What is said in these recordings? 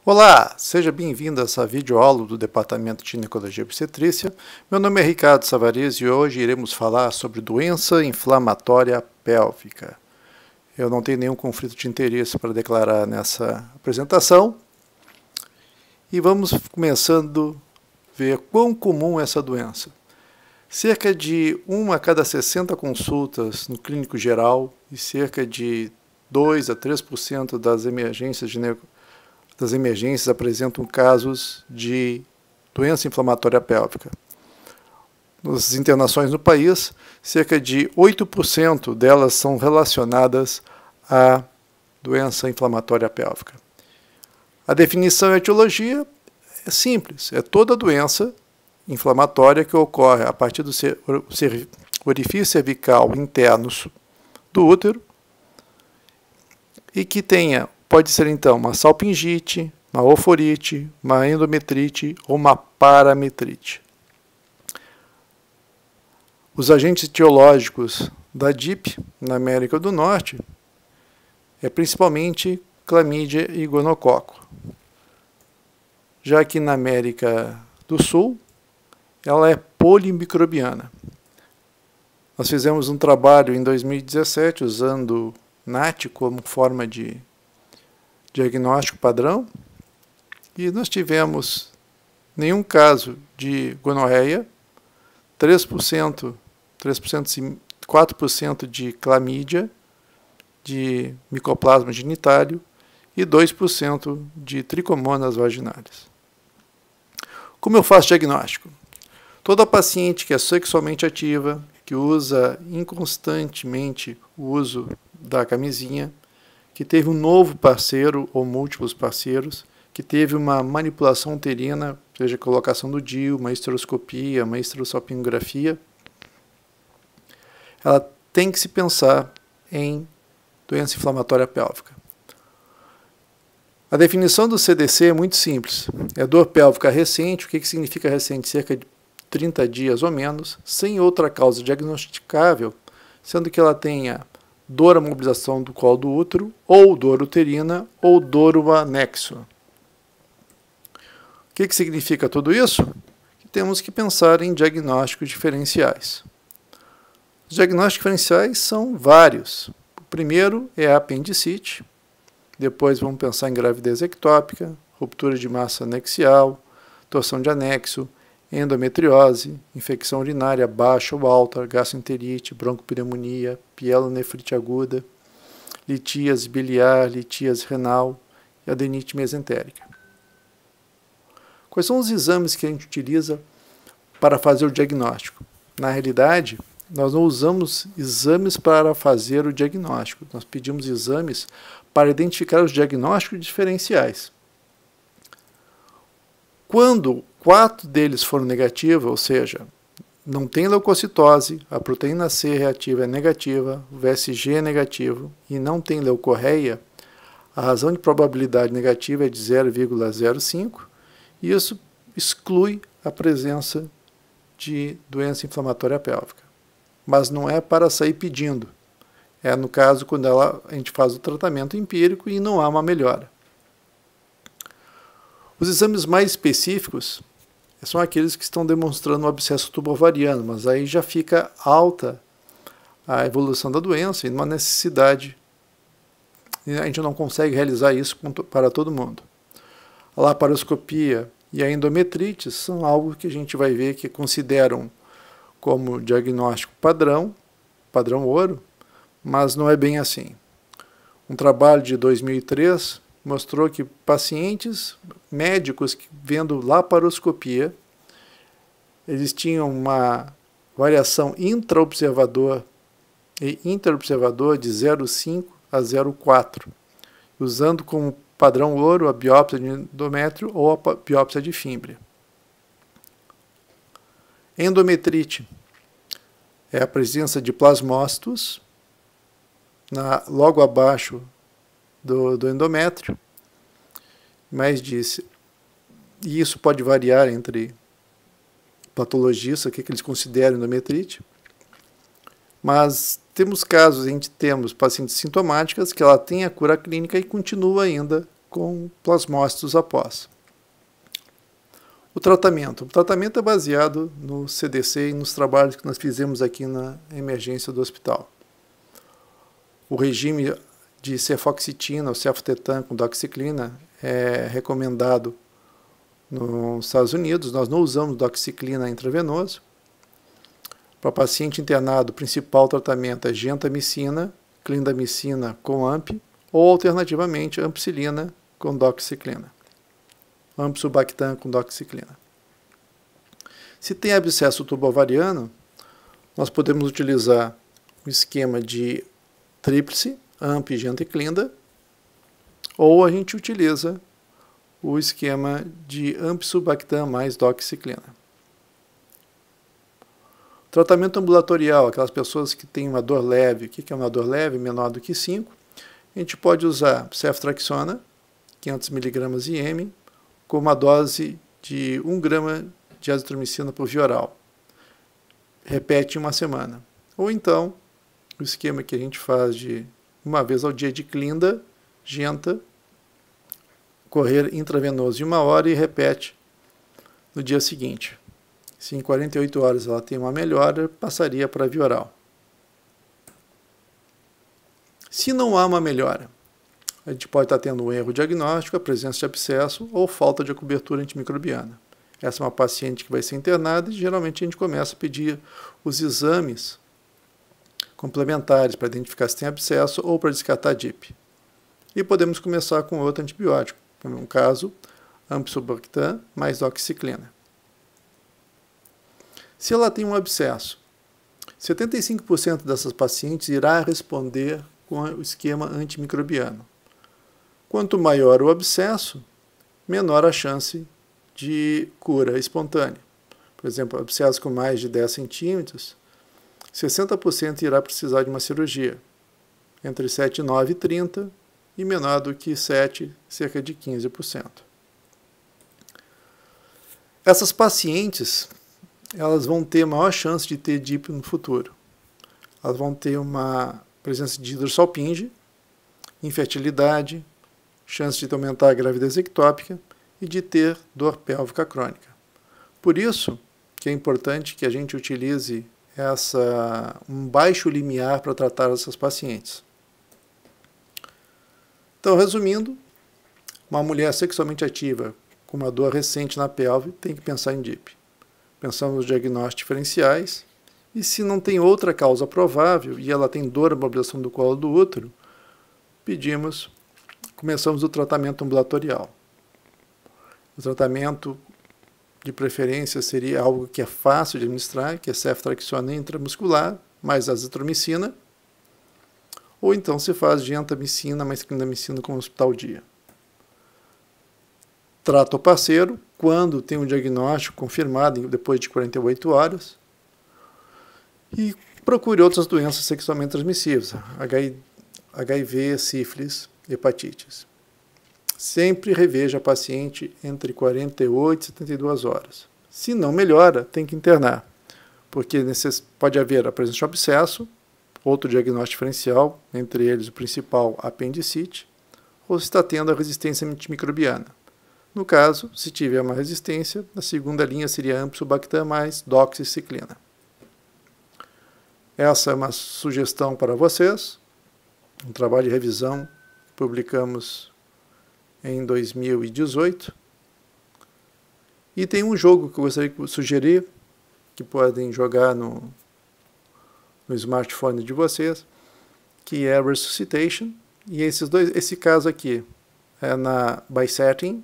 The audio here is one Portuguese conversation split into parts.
Olá, seja bem-vindo a essa videoaula do Departamento de Ginecologia e Obstetrícia. Meu nome é Ricardo Savariz e hoje iremos falar sobre doença inflamatória pélvica. Eu não tenho nenhum conflito de interesse para declarar nessa apresentação. E vamos começando a ver quão comum é essa doença. Cerca de 1 a cada 60 consultas no clínico geral e cerca de 2 a 3% das emergências apresentam casos de doença inflamatória pélvica. Nas internações no país, cerca de 8% delas são relacionadas à doença inflamatória pélvica. A definição e a etiologia é simples, é toda doença inflamatória que ocorre a partir do orifício cervical interno do útero e que pode ser então uma salpingite, uma oforite, uma endometrite ou uma parametrite. Os agentes etiológicos da DIP na América do Norte é principalmente clamídia e gonococo. Já que na América do Sul, ela é polimicrobiana. Nós fizemos um trabalho em 2017 usando NAT como forma de diagnóstico padrão e nós tivemos nenhum caso de gonorreia, 4% de clamídia, de micoplasma genitário e 2% de tricomonas vaginais. Como eu faço diagnóstico? Toda paciente que é sexualmente ativa, que usa inconstantemente o uso da camisinha, que teve um novo parceiro ou múltiplos parceiros, que teve uma manipulação uterina, seja colocação do DIU, uma histeroscopia, uma histerosalpingografia, ela tem que se pensar em doença inflamatória pélvica. A definição do CDC é muito simples. É dor pélvica recente. O que significa recente? Cerca de 30 dias ou menos, sem outra causa diagnosticável, sendo que ela tenha dor à mobilização do colo do útero, ou dor uterina, ou dor anexo. O que significa tudo isso? Que temos que pensar em diagnósticos diferenciais. Os diagnósticos diferenciais são vários. O primeiro é a apendicite, depois vamos pensar em gravidez ectópica, ruptura de massa anexial, torção de anexo, endometriose, infecção urinária baixa ou alta, gastroenterite, broncopneumonia, pielonefrite aguda, litíase biliar, litíase renal e adenite mesentérica. Quais são os exames que a gente utiliza para fazer o diagnóstico? Na realidade, nós não usamos exames para fazer o diagnóstico, nós pedimos exames para identificar os diagnósticos diferenciais. Quando 4 deles foram negativos, ou seja, não tem leucocitose, a proteína C reativa é negativa, o VSG é negativo e não tem leucorreia, a razão de probabilidade negativa é de 0,05 e isso exclui a presença de doença inflamatória pélvica. Mas não é para sair pedindo. É no caso quando a gente faz o tratamento empírico e não há uma melhora. Os exames mais específicos são aqueles que estão demonstrando um abscesso tubo-ovariano, mas aí já fica alta a evolução da doença e uma necessidade. E a gente não consegue realizar isso para todo mundo. A laparoscopia e a endometrite são algo que a gente vai ver que consideram como diagnóstico padrão ouro, mas não é bem assim. Um trabalho de 2003 mostrou que pacientes médicos que vendo laparoscopia, eles tinham uma variação intraobservador e interobservador de 0,5 a 0,4, usando como padrão ouro a biópsia de endométrio ou a biópsia de fímbria. Endometrite é a presença de plasmócitos logo abaixo do endométrio, mas disse, e isso pode variar entre patologistas, o que eles consideram endometrite, mas temos casos, a gente temos pacientes sintomáticas que ela tem a cura clínica e continua ainda com plasmócitos após. O tratamento é baseado no CDC e nos trabalhos que nós fizemos aqui na emergência do hospital. O regime de cefoxitina ou ceftetan com doxiciclina é recomendado nos Estados Unidos. Nós não usamos doxiciclina intravenoso. Para paciente internado, o principal tratamento é gentamicina, clindamicina com AMP ou, alternativamente, ampicilina com doxiciclina. Ampsulbactam com doxiciclina. Se tem abscesso tubo-ovariano, nós podemos utilizar o esquema de tríplice, AMP, genta e clinda, ou a gente utiliza o esquema de ampsulbactam mais doxiciclina. Tratamento ambulatorial, aquelas pessoas que têm uma dor leve. O que é uma dor leve? Menor do que 5. A gente pode usar ceftriaxona, 500 mg IM, com uma dose de 1 grama de azitromicina por via oral. Repete em uma semana. Ou então, o esquema que a gente faz de uma vez ao dia de clinda, genta, correr intravenoso de 1 hora e repete no dia seguinte. Se em 48 horas ela tem uma melhora, passaria para a via oral. Se não há uma melhora, a gente pode estar tendo um erro diagnóstico, a presença de abscesso ou falta de cobertura antimicrobiana. Essa é uma paciente que vai ser internada e geralmente a gente começa a pedir os exames complementares para identificar se tem abscesso ou para descartar DIP. E podemos começar com outro antibiótico, no caso, ampsulbactam mais doxiciclina. Se ela tem um abscesso, 75% dessas pacientes irá responder com o esquema antimicrobiano. Quanto maior o abscesso, menor a chance de cura espontânea. Por exemplo, abscesso com mais de 10 centímetros, 60% irá precisar de uma cirurgia, entre 7,9 e 30, e menor do que 7, cerca de 15%. Essas pacientes, elas vão ter maior chance de ter DIP no futuro. Elas vão ter uma presença de hidrossalpinge, infertilidade, chance de aumentar a gravidez ectópica e de ter dor pélvica crônica. Por isso que é importante que a gente utilize um baixo limiar para tratar essas pacientes. Então, resumindo, uma mulher sexualmente ativa com uma dor recente na pelve tem que pensar em DIP. Pensamos nos diagnósticos diferenciais e, se não tem outra causa provável e ela tem dor na mobilização do colo do útero, começamos o tratamento ambulatorial. O tratamento de preferência seria algo que é fácil de administrar, que é ceftriaxona intramuscular, mais azitromicina, ou então se faz gentamicina mais clindamicina com hospital dia. Trata o parceiro quando tem um diagnóstico confirmado depois de 48 horas e procure outras doenças sexualmente transmissíveis, HIV, sífilis, hepatites. Sempre reveja a paciente entre 48 e 72 horas. Se não melhora, tem que internar, porque pode haver a presença de abscesso, outro diagnóstico diferencial, entre eles o principal, apendicite, ou se está tendo a resistência antimicrobiana. No caso, se tiver uma resistência, a segunda linha seria ampsulbactam mais doxiciclina. Essa é uma sugestão para vocês, um trabalho de revisão, publicamos em 2018. E tem um jogo que eu gostaria de sugerir, que podem jogar no smartphone de vocês, que é Resuscitation. E esse caso aqui é na By-Setting,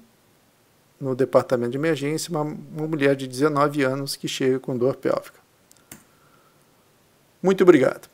no departamento de emergência, uma mulher de 19 anos que chega com dor pélvica. Muito obrigado.